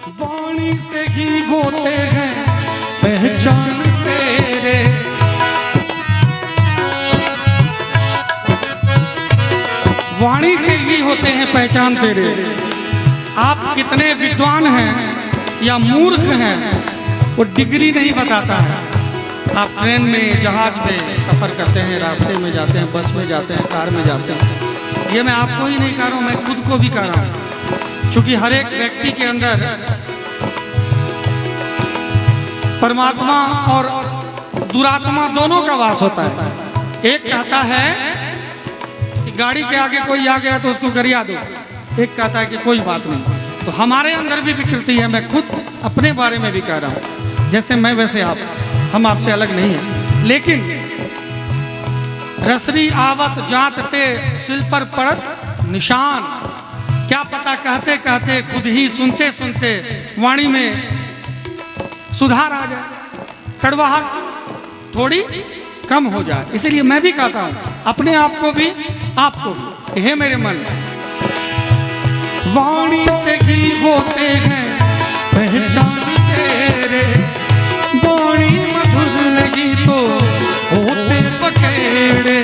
वाणी से ही होते हैं पहचान तेरे, वाणी से ही होते हैं पहचान तेरे। आप कितने विद्वान हैं या मूर्ख हैं वो डिग्री नहीं बताता है। आप ट्रेन में, जहाज में सफ़र करते हैं, रास्ते में जाते हैं, बस में जाते हैं, कार में जाते हैं। ये मैं आपको ही नहीं कह रहा हूँ, मैं खुद को भी कह रहा हूँ, क्योंकि हर एक व्यक्ति के अंदर परमात्मा और दुरात्मा दोनों का वास होता है। एक कहता है कि गाड़ी के आगे कोई आ गया तो उसको गरिया दो, एक कहता है कि कोई बात नहीं। तो हमारे अंदर भी विकृति है। मैं खुद अपने बारे में भी कह रहा हूँ, जैसे मैं वैसे आप, हम आपसे अलग नहीं हैं। लेकिन रसरी आवत जात ते सिल पर पड़त निशान, क्या पता कहते कहते खुद ही सुनते सुनते वाणी में सुधार आ जाए, कड़वाहट थोड़ी कम हो जाए। इसलिए मैं भी कहता हूँ अपने आप को भी, आपको भी, हे मेरे मन, वाणी से ही होते हैं पहचान तेरे, वाणी मधुर नहीं तो होते बखेड़े,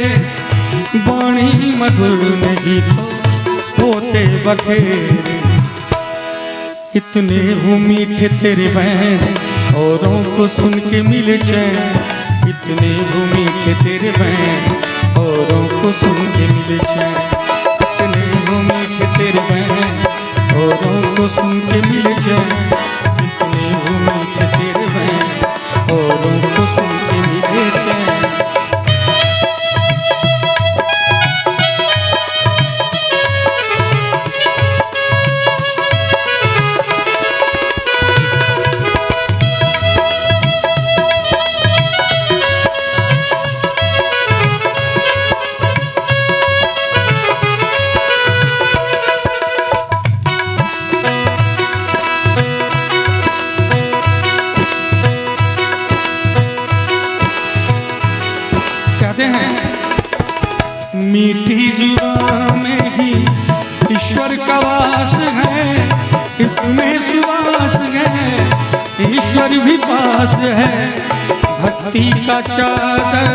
वाणी मधुर नहीं तो होते बखेड़े। इतने हूँ मीठे तेरे बैन, औरों को सुन के मिले चैन, इतने हूँ मीठे तेरे बैन, औरों को सुन के मिले चैन, इतने हूँ मीठे तेरे बैन, औरों को सुन के मिले चैन, इतने हूँ मीठे तेरे बैन, औरों को सुन के मिले चैन। मीठी जुबान में ही ईश्वर का वास है, इसमें सुवास है, ईश्वर भी पास है। भक्ति का चादर,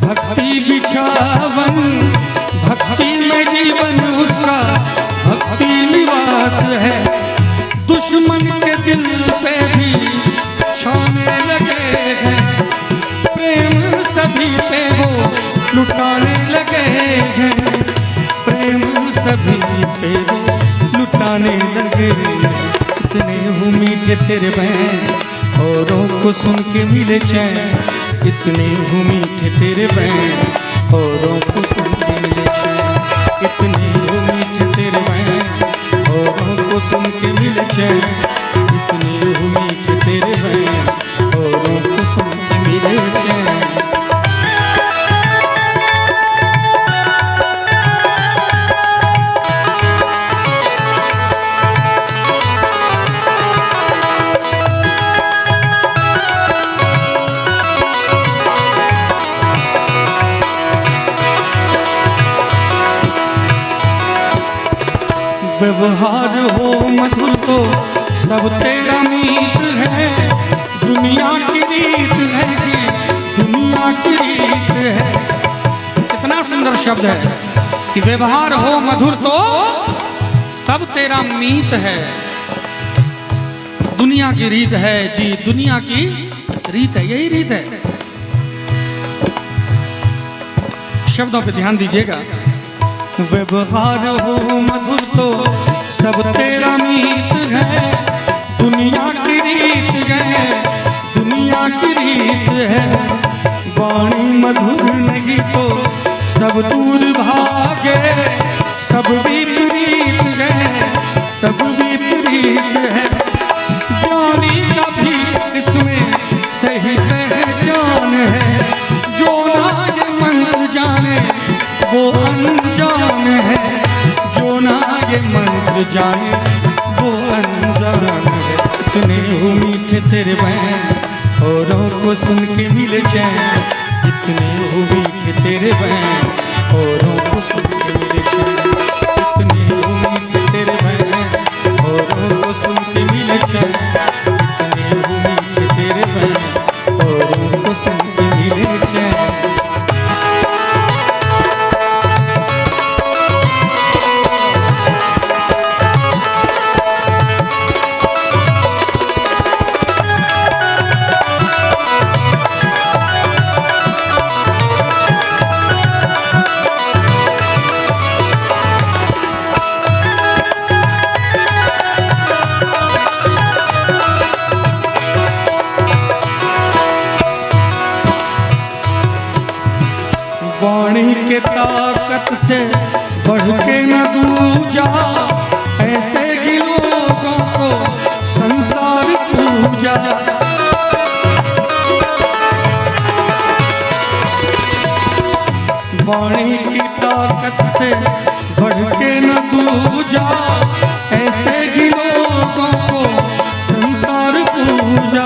भक्ति बिछावन, भक्ति में जीवन उसका, भक्ति निवास है। दुश्मन के दिल पे भी छाने लगे हैं, प्रेम सभी पे वो लुटाने लगे हैं, प्रेम सभी पे वो लुटाने लगे। इतने हूँ मीठे तेरे बैन, औरों को सुन के मिले चैन, इतने हूँ मीठे तेरे बैन, औरों को सुन के मिले चैन, इतने हूँ मीठे तेरे बैन, औरों को सुन के मिले चैन, इतने हूँ मीठे तेरे बैन, औरों को सुन के मिले चैन। व्यवहार हो मधुर तो सब तेरा मीत है, दुनिया की रीत है जी, दुनिया की रीत है। कितना सुंदर शब्द है कि व्यवहार हो मधुर तो सब तेरा मीत है, दुनिया की रीत है जी, दुनिया की रीत है, यही रीत है। शब्दों पे ध्यान दीजिएगा। व्यवहार हो मधुर तो सब तेरा मीत है, दुनिया की रीत है, दुनिया की रीत है। वाणी मधुर नहीं तो सब दूर भागे, सब विपरीत है, सब विपरीत है। ज्ञानी का भी इसमें सही पहचान है, जो ना ये मंत्र जाने वो अनजान है, जो ना ये मंत्र जाने वो अनजान है। इतने हूँ मीठे तेरे बैन, औरों को सुन के मिले चैन, इतने हूँ मीठे तेरे बैन, औरों को सुन के मिले चैन, इतने हूँ मीठे तेरे बैन, औरों को सुन के मिले के ताकत से बढ़ के न दूजा, ऐसे ही लोगों को संसार पूजा। वाणी की ताकत से बढ़ के न दूजा, ऐसे ही लोगों को संसार पूजा।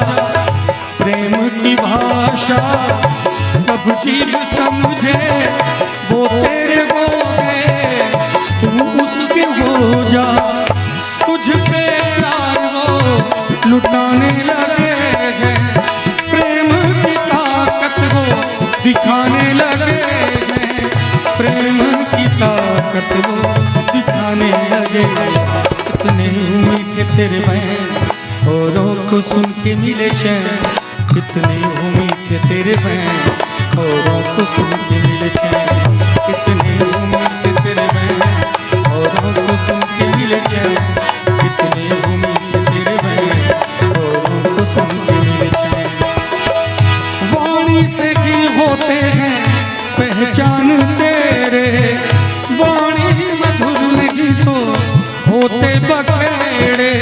प्रेम की भाषा सब जीव समझे, वो तेरे हो गए तू उसके हो जा। तुझ पे यार वो लुटाने लगे हैं, प्रेम की ताकत वो दिखाने लगे हैं, प्रेम की ताकत वो दिखाने लगे। कितने मीठे तेरे बैन औरों को सुन के मिले चैन, कितने मीठे तेरे बैन औरों को सुन के मिले चैन, कितने मीठे तेरे बैन औरों को सुन के मिले चैन, कितने मीठे तेरे बैन औरों को सुन के मिले चैन। वाणी से ही होते हैं पहचान तेरे, वाणी मधुर नहीं तो होते बखेड़े,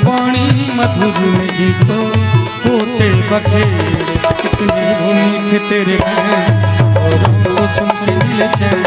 वाणी मधुर नहीं तो होते बखेड़े। कितने मीठे तेरे हैं औरों को सुन के मिले चैन,